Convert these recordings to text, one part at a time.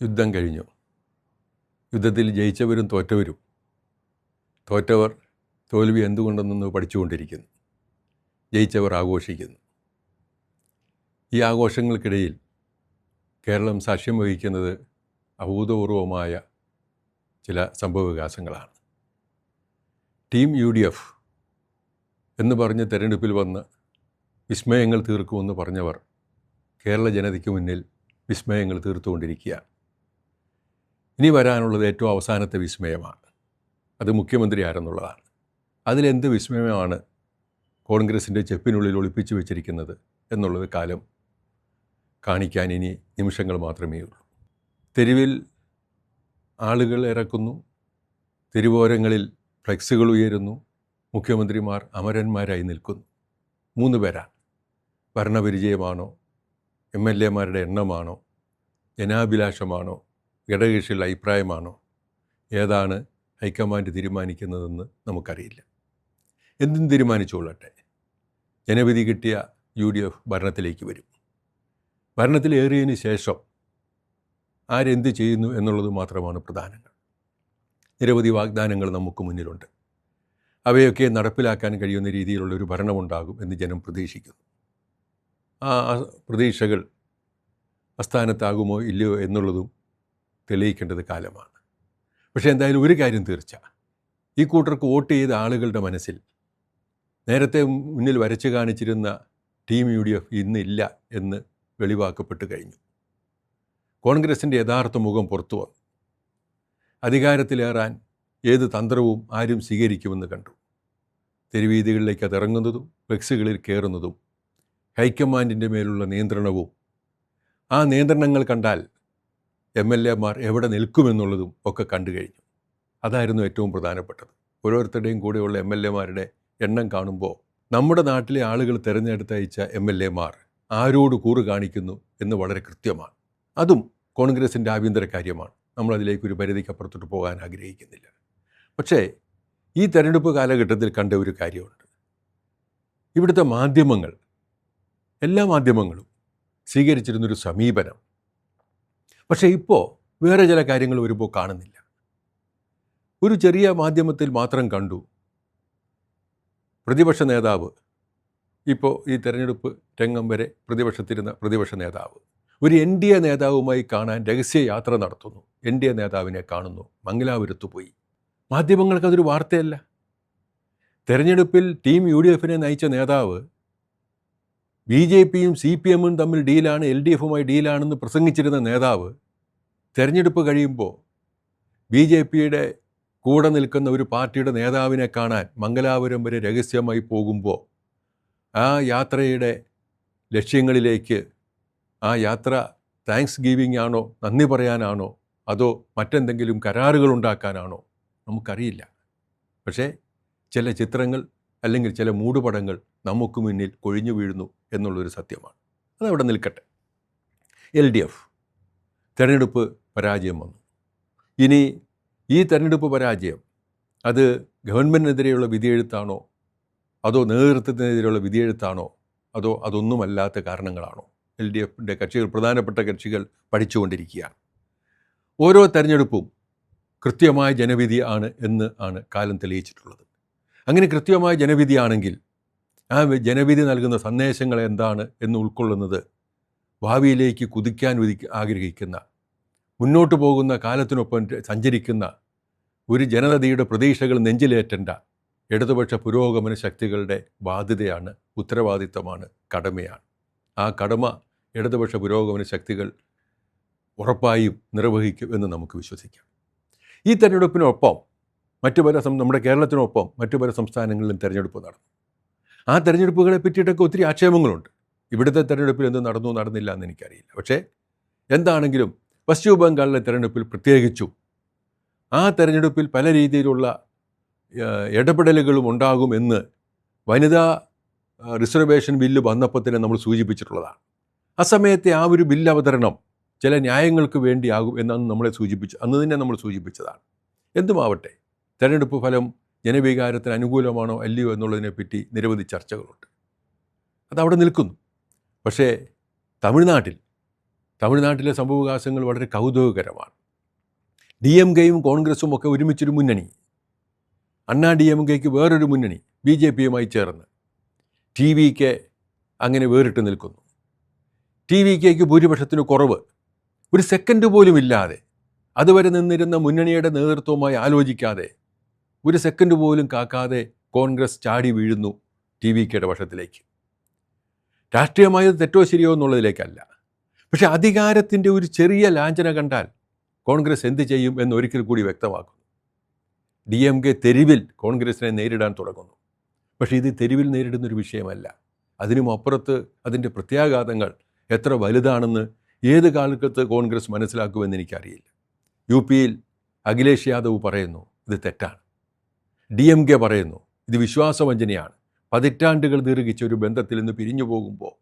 യുദ്ധം കഴിഞ്ഞു. യുദ്ധത്തിൽ ജയിച്ചവരും തോറ്റവരും, തോറ്റവർ തോൽവി എന്തുകൊണ്ടെന്ന് പഠിച്ചുകൊണ്ടിരിക്കുന്നു. ജയിച്ചവർ ആഘോഷിക്കുന്നു. ഈ ആഘോഷങ്ങൾക്കിടയിൽ കേരളം സാക്ഷ്യം വഹിക്കുന്നത് അഭൂതപൂർവമായ ചില സംഭവവികാസങ്ങളാണ്. ടീം UDF എന്ന് പറഞ്ഞ് തെരഞ്ഞെടുപ്പിൽ വന്ന് വിസ്മയങ്ങൾ തീർക്കുമെന്ന് പറഞ്ഞവർ കേരള ജനതയ്ക്ക് മുന്നിൽ വിസ്മയങ്ങൾ തീർത്തുകൊണ്ടിരിക്കുകയാണ്. ഇനി വരാനുള്ളത് ഏറ്റവും അവസാനത്തെ വിസ്മയമാണ്. അത് മുഖ്യമന്ത്രി ആരെന്നുള്ളതാണ്. അതിലെന്ത് വിസ്മയമാണ് കോൺഗ്രസിൻ്റെ ചെപ്പിനുള്ളിൽ ഒളിപ്പിച്ചു വെച്ചിരിക്കുന്നത് എന്നുള്ളത് കാലം കാണിക്കാൻ ഇനി നിമിഷങ്ങൾ മാത്രമേ ഉള്ളൂ. തെരുവിൽ ആളുകൾ ഇറക്കുന്നു, തെരുവോരങ്ങളിൽ ഫ്ലെക്സുകൾ ഉയരുന്നു, മുഖ്യമന്ത്രിമാർ അമരന്മാരായി നിൽക്കുന്നു. 3 പേരാണ്. ഭരണപരിചയമാണോ, MLA മാരുടെ എണ്ണമാണോ, ജനാഭിലാഷമാണോ, ഘടകകക്ഷികളുടെ അഭിപ്രായമാണോ, ഏതാണ് ഹൈക്കമാൻഡ് തീരുമാനിക്കുന്നതെന്ന് നമുക്കറിയില്ല. എന്തും തീരുമാനിച്ചുകൊള്ളട്ടെ, ജനവിധി കിട്ടിയ UDF ഭരണത്തിലേക്ക് വരും. ഭരണത്തിലേറിയതിന് ശേഷം ആരെന്ത് ചെയ്യുന്നു എന്നുള്ളത് മാത്രമാണ് പ്രധാനങ്ങൾ. നിരവധി വാഗ്ദാനങ്ങൾ നമുക്ക് മുന്നിലുണ്ട്. അവയൊക്കെ നടപ്പിലാക്കാൻ കഴിയുന്ന രീതിയിലുള്ളൊരു ഭരണമുണ്ടാകും എന്ന് ജനം പ്രതീക്ഷിക്കുന്നു. ആ പ്രതീക്ഷകൾ അസ്ഥാനത്താകുമോ ഇല്ലയോ എന്നുള്ളതും തെളിയിക്കേണ്ടത് കാലമാണ്. പക്ഷേ എന്തായാലും ഒരു കാര്യം തീർച്ച, ഈ കൂട്ടർക്ക് വോട്ട് ചെയ്ത ആളുകളുടെ മനസ്സിൽ നേരത്തെ മുന്നിൽ വരച്ചു കാണിച്ചിരുന്ന ടീം UDF ഇന്നില്ല എന്ന് വെളിവാക്കപ്പെട്ട് കഴിഞ്ഞു. കോൺഗ്രസിൻ്റെ യഥാർത്ഥ മുഖം പുറത്തു വന്നു. അധികാരത്തിലേറാൻ ഏത് തന്ത്രവും ആരും സ്വീകരിക്കുമെന്ന് കണ്ടു. തെരുവീതികളിലേക്ക് അതിറങ്ങുന്നതും ഫ്ലെക്സുകളിൽ കയറുന്നതും ഹൈക്കമാൻഡിൻ്റെ മേലുള്ള നിയന്ത്രണവും, ആ നിയന്ത്രണങ്ങൾ കണ്ടാൽ MLA മാർ എവിടെ നിൽക്കുമെന്നുള്ളതും ഒക്കെ കണ്ടു കഴിഞ്ഞു. അതായിരുന്നു ഏറ്റവും പ്രധാനപ്പെട്ടത്. ഓരോരുത്തരുടെയും കൂടെയുള്ള MLA മാരുടെ എണ്ണം കാണുമ്പോൾ നമ്മുടെ നാട്ടിലെ ആളുകൾ തിരഞ്ഞെടുത്തയച്ച MLA മാർ ആരോട് കൂറ് കാണിക്കുന്നു എന്ന് വളരെ കൃത്യമാണ്. അതും കോൺഗ്രസിൻ്റെ ആഭ്യന്തര കാര്യമാണ്. നമ്മളതിലേക്കൊരു പരിധിക്കപ്പുറത്തോട്ട് പോകാൻ ആഗ്രഹിക്കുന്നില്ല. പക്ഷേ ഈ തെരഞ്ഞെടുപ്പ് കാലഘട്ടത്തിൽ കണ്ട ഒരു കാര്യമുണ്ട്. ഇവിടുത്തെ മാധ്യമങ്ങൾ, എല്ലാ മാധ്യമങ്ങളും സ്വീകരിച്ചിരുന്നൊരു സമീപനം പക്ഷേ ഇപ്പോൾ വേറെ ചില കാര്യങ്ങൾ വരുമ്പോൾ കാണുന്നില്ല. ഒരു ചെറിയ മാധ്യമത്തിൽ മാത്രം കണ്ടു പ്രതിപക്ഷ നേതാവ്, ഇപ്പോൾ ഈ തെരഞ്ഞെടുപ്പ് രംഗം വരെ പ്രതിപക്ഷത്തിരുന്ന പ്രതിപക്ഷ നേതാവ് ഒരു NDA നേതാവുമായി കാണാൻ രഹസ്യ യാത്ര നടത്തുന്നു. NDA നേതാവിനെ കാണുന്നു, മംഗലാപുരത്ത് പോയി. മാധ്യമങ്ങൾക്കതൊരു വാർത്തയല്ല. തെരഞ്ഞെടുപ്പിൽ ടീം UDF-നെ നയിച്ച നേതാവ് BJP-യും CPM-ഉം തമ്മിൽ ഡീലാണ്, LDF-ഉമായി ഡീലാണെന്ന് പ്രസംഗിച്ചിരുന്ന നേതാവ് തെരഞ്ഞെടുപ്പ് കഴിയുമ്പോൾ BJP-യുടെ കൂടെ നിൽക്കുന്ന ഒരു പാർട്ടിയുടെ നേതാവിനെ കാണാൻ മംഗലാപുരം വരെ രഹസ്യമായി പോകുമ്പോൾ ആ യാത്രയുടെ ലക്ഷ്യങ്ങളിലേക്ക്, ആ യാത്ര താങ്ക്സ് ഗിവിംഗ് ആണോ, നന്ദി പറയാനാണോ, അതോ മറ്റെന്തെങ്കിലും കരാറുകൾ ഉണ്ടാക്കാനാണോ നമുക്കറിയില്ല. പക്ഷേ ചില ചിത്രങ്ങൾ അല്ലെങ്കിൽ ചില മൂടുപടങ്ങൾ നമുക്ക് മുന്നിൽ കൊഴിഞ്ഞു വീഴുന്നു എന്നുള്ളൊരു സത്യമാണ്. അതവിടെ നിൽക്കട്ടെ. LDF തെരഞ്ഞെടുപ്പ് പരാജയം വന്നു. ഇനി ഈ തെരഞ്ഞെടുപ്പ് പരാജയം അത് ഗവൺമെൻറ്റിനെതിരെയുള്ള വിധിയെഴുത്താണോ, അതോ നേതൃത്വത്തിനെതിരെയുള്ള വിധിയെഴുത്താണോ, അതോ അതൊന്നുമല്ലാത്ത കാരണങ്ങളാണോ? LDF-ൻ്റെ കക്ഷികൾ, പ്രധാനപ്പെട്ട കക്ഷികൾ പഠിച്ചുകൊണ്ടിരിക്കുകയാണ്. ഓരോ തെരഞ്ഞെടുപ്പും കൃത്യമായ ജനവിധി ആണ് എന്ന് ആണ് കാലം തെളിയിച്ചിട്ടുള്ളത്. അങ്ങനെ കൃത്യമായ ജനവിധിയാണെങ്കിൽ ആ ജനവിധി നൽകുന്ന സന്ദേശങ്ങൾ എന്താണ് എന്ന് ഉൾക്കൊള്ളുന്നത് ഭാവിയിലേക്ക് കുതിക്കാൻ ആഗ്രഹിക്കുന്ന, മുന്നോട്ട് പോകുന്ന കാലത്തിനൊപ്പം സഞ്ചരിക്കുന്ന ഒരു ജനതയുടെ പ്രതീക്ഷകൾ നെഞ്ചിലേറ്റേണ്ട ഇടതുപക്ഷ പുരോഗമന ശക്തികളുടെ ബാധ്യതയാണ്, ഉത്തരവാദിത്തമാണ്, കടമയാണ്. ആ കടമ ഇടതുപക്ഷ പുരോഗമന ശക്തികൾ ഉറപ്പായും നിർവഹിക്കും എന്ന് നമുക്ക് വിശ്വസിക്കാം. ഈ തെരഞ്ഞെടുപ്പിനൊപ്പം നമ്മുടെ കേരളത്തിനൊപ്പം മറ്റു പല സംസ്ഥാനങ്ങളിലും തെരഞ്ഞെടുപ്പ് നടന്നു. ആ തെരഞ്ഞെടുപ്പുകളെ പറ്റിയിട്ടൊക്കെ ഒത്തിരി ആക്ഷേപങ്ങളുണ്ട്. ഇവിടുത്തെ തെരഞ്ഞെടുപ്പിൽ എന്ത് നടന്നു നടന്നില്ല എന്ന് എനിക്കറിയില്ല. പക്ഷേ എന്താണെങ്കിലും പശ്ചിമ ബംഗാളിലെ തെരഞ്ഞെടുപ്പിൽ പ്രത്യേകിച്ചും ആ തെരഞ്ഞെടുപ്പിൽ പല രീതിയിലുള്ള ഇടപെടലുകളും ഉണ്ടാകുമെന്ന് വനിതാ റിസർവേഷൻ ബില്ല് വന്നപ്പോൾ തന്നെ നമ്മൾ സൂചിപ്പിച്ചിട്ടുള്ളതാണ്. ആ സമയത്തെ ആ ഒരു ബില്ല് അവതരണം ചില ന്യായങ്ങൾക്ക് വേണ്ടിയാകും എന്നന്ന് അന്ന് തന്നെ നമ്മൾ സൂചിപ്പിച്ചതാണ്. എന്തുമാവട്ടെ, തെരഞ്ഞെടുപ്പ് ഫലം ജനവികാരത്തിന് അനുകൂലമാണോ അല്ലയോ എന്നുള്ളതിനെപ്പറ്റി നിരവധി ചർച്ചകളുണ്ട്. അതവിടെ നിൽക്കുന്നു. പക്ഷേ തമിഴ്നാട്ടിൽ തമിഴ്നാട്ടിലെ സംഭവവികാസങ്ങൾ വളരെ കൗതുകകരമാണ്. DMKയും കോൺഗ്രസും ഒക്കെ ഒരുമിച്ചൊരു മുന്നണി, അണ്ണാ DMKയ്ക്ക് വേറൊരു മുന്നണി BJPയുമായി ചേർന്ന്, TVK അങ്ങനെ വേറിട്ട് നിൽക്കുന്നു. TVKയ്ക്ക് ഭൂരിപക്ഷത്തിന് കുറവ്, ഒരു സെക്കൻഡ് പോലും ഇല്ലാതെ അതുവരെ നിന്നിരുന്ന മുന്നണിയുടെ നേതൃത്വവുമായി ആലോചിക്കാതെ ഒരു സെക്കൻഡ് പോലും കാക്കാതെ കോൺഗ്രസ് ചാടി വീഴുന്നു TVKയുടെ പക്ഷത്തിലേക്ക്. രാഷ്ട്രീയമായത് തെറ്റോ ശരിയോ എന്നുള്ളതിലേക്കല്ല, പക്ഷെ അധികാരത്തിൻ്റെ ഒരു ചെറിയ ലാഞ്ചന കണ്ടാൽ കോൺഗ്രസ് എന്ത് ചെയ്യും എന്നൊരിക്കൽ കൂടി വ്യക്തമാക്കുന്നു. DMK തെരുവിൽ കോൺഗ്രസിനെ നേരിടാൻ തുടങ്ങുന്നു. പക്ഷേ ഇത് തെരുവിൽ നേരിടുന്നൊരു വിഷയമല്ല. അതിനും അപ്പുറത്ത് അതിൻ്റെ പ്രത്യാഘാതങ്ങൾ എത്ര വലുതാണെന്ന് ഏത് കാലത്ത് കോൺഗ്രസ് മനസ്സിലാക്കുമെന്ന് എനിക്കറിയില്ല. UPയിൽ അഖിലേഷ് യാദവ് പറയുന്നു ഇത് തെറ്റാണ്. DMK പറയുന്നു ഇത് വിശ്വാസവഞ്ചനയാണ്. പതിറ്റാണ്ടുകൾ ദീർഘിച്ച ഒരു ബന്ധത്തിൽ നിന്ന് പിരിഞ്ഞു പോകുമ്പോൾ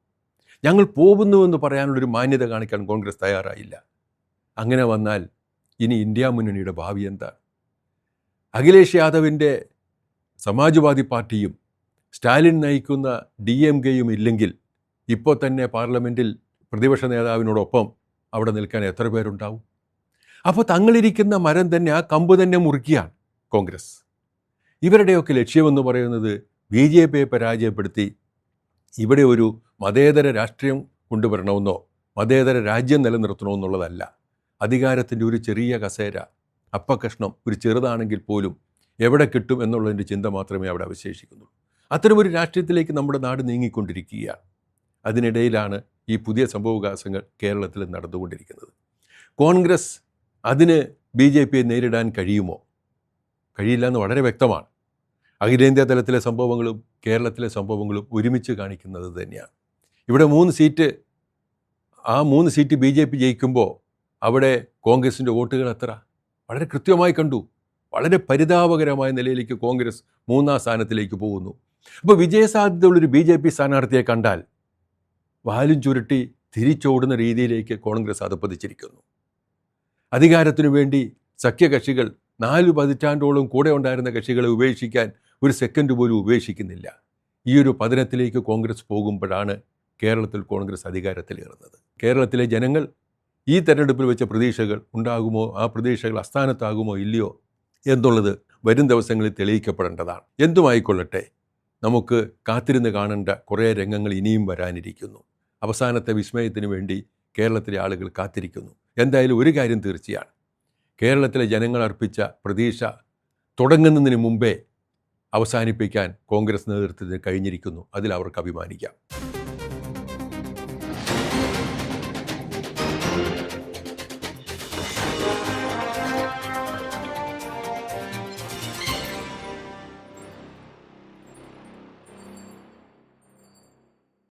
ഞങ്ങൾ പോകുന്നുവെന്ന് പറയാനുള്ളൊരു മാന്യത കാണിക്കാൻ കോൺഗ്രസ് തയ്യാറായില്ല. അങ്ങനെ വന്നാൽ ഇനി ഇന്ത്യ മുന്നണിയുടെ ഭാവി എന്താണ്? അഖിലേഷ് യാദവിൻ്റെ സമാജ്വാദി പാർട്ടിയും സ്റ്റാലിൻ നയിക്കുന്ന DMKയും ഇല്ലെങ്കിൽ ഇപ്പോൾ തന്നെ പാർലമെൻറ്റിൽ പ്രതിപക്ഷ നേതാവിനോടൊപ്പം അവിടെ നിൽക്കാൻ എത്ര പേരുണ്ടാവും? അപ്പോൾ തങ്ങളിരിക്കുന്ന മരം തന്നെ, ആ കമ്പ് തന്നെ മുറിക്കുകയാണ് കോൺഗ്രസ്. ഇവരുടെയൊക്കെ ലക്ഷ്യമെന്ന് പറയുന്നത് BJPയെ പരാജയപ്പെടുത്തി ഇവിടെ ഒരു മതേതര രാഷ്ട്രീയം കൊണ്ടുവരണമെന്നോ മതേതര രാജ്യം നിലനിർത്തണമെന്നുള്ളതല്ല. അധികാരത്തിൻ്റെ ഒരു ചെറിയ കസേര, അപ്പക്കഷ്ണം, ഒരു ചെറുതാണെങ്കിൽ പോലും എവിടെ കിട്ടും എന്നുള്ളതിൻ്റെ ചിന്ത മാത്രമേ അവിടെ അവശേഷിക്കുന്നുള്ളൂ. അത്തരമൊരു രാഷ്ട്രീയത്തിലേക്ക് നമ്മുടെ നാട് നീങ്ങിക്കൊണ്ടിരിക്കുകയാണ്. അതിനിടയിലാണ് ഈ പുതിയ സംഭവവികാസങ്ങൾ കേരളത്തിൽ നടന്നുകൊണ്ടിരിക്കുന്നത്. കോൺഗ്രസ് അതിന് BJPയെ നേരിടാൻ കഴിയുമോ? കഴിയില്ല എന്ന് വളരെ വ്യക്തമാണ്. അഖിലേന്ത്യാ തലത്തിലെ സംഭവങ്ങളും കേരളത്തിലെ സംഭവങ്ങളും ഒരുമിച്ച് കാണിക്കുന്നത് തന്നെയാണ്. ഇവിടെ 3 സീറ്റ്, ആ 3 സീറ്റ് BJP ജയിക്കുമ്പോൾ അവിടെ കോൺഗ്രസിൻ്റെ വോട്ടുകൾ എത്ര? വളരെ കൃത്യമായി കണ്ടു. വളരെ പരിതാപകരമായ നിലയിലേക്ക് കോൺഗ്രസ് 3ാം സ്ഥാനത്തിലേക്ക് പോകുന്നു. അപ്പോൾ വിജയസാധ്യതയുള്ളൊരു BJP സ്ഥാനാർത്ഥിയെ കണ്ടാൽ വാലും ചുരുട്ടി തിരിച്ചോടുന്ന രീതിയിലേക്ക് കോൺഗ്രസ് അധപ്പതിച്ചിരിക്കുന്നു. അധികാരത്തിനു വേണ്ടി സഖ്യകക്ഷികൾ 4 പതിറ്റാണ്ടോളം കൂടെ ഉണ്ടായിരുന്ന കക്ഷികളെ ഉപേക്ഷിക്കാൻ ഒരു സെക്കൻഡ് പോലും ഉപേക്ഷിക്കുന്നില്ല. ഈ ഒരു പതനത്തിലേക്ക് കോൺഗ്രസ് പോകുമ്പോഴാണ് കേരളത്തിൽ കോൺഗ്രസ് അധികാരത്തിലേറുന്നത്. കേരളത്തിലെ ജനങ്ങൾ ഈ തെരഞ്ഞെടുപ്പിൽ വെച്ച പ്രതീക്ഷകൾ ഉണ്ടാകുമോ, ആ പ്രതീക്ഷകൾ അസ്ഥാനത്താകുമോ ഇല്ലയോ എന്നുള്ളത് വരും ദിവസങ്ങളിൽ തെളിയിക്കപ്പെടേണ്ടതാണ്. എന്തുമായിക്കൊള്ളട്ടെ, നമുക്ക് കാത്തിരുന്ന് കാണേണ്ട കുറേ രംഗങ്ങൾ ഇനിയും വരാനിരിക്കുന്നു. അവസാനത്തെ വിസ്മയത്തിന് വേണ്ടി കേരളത്തിലെ ആളുകൾ കാത്തിരിക്കുന്നു. എന്തായാലും ഒരു കാര്യം തീർച്ചയാണ്, കേരളത്തിലെ ജനങ്ങൾ അർപ്പിച്ച പ്രതീക്ഷ തുടങ്ങുന്നതിന് മുമ്പേ അവസാനിപ്പിക്കാൻ കോൺഗ്രസ് നേതൃത്വത്തിന് കഴിഞ്ഞിരിക്കുന്നു. അതിൽ അവർക്ക് അഭിമാനിക്കാം.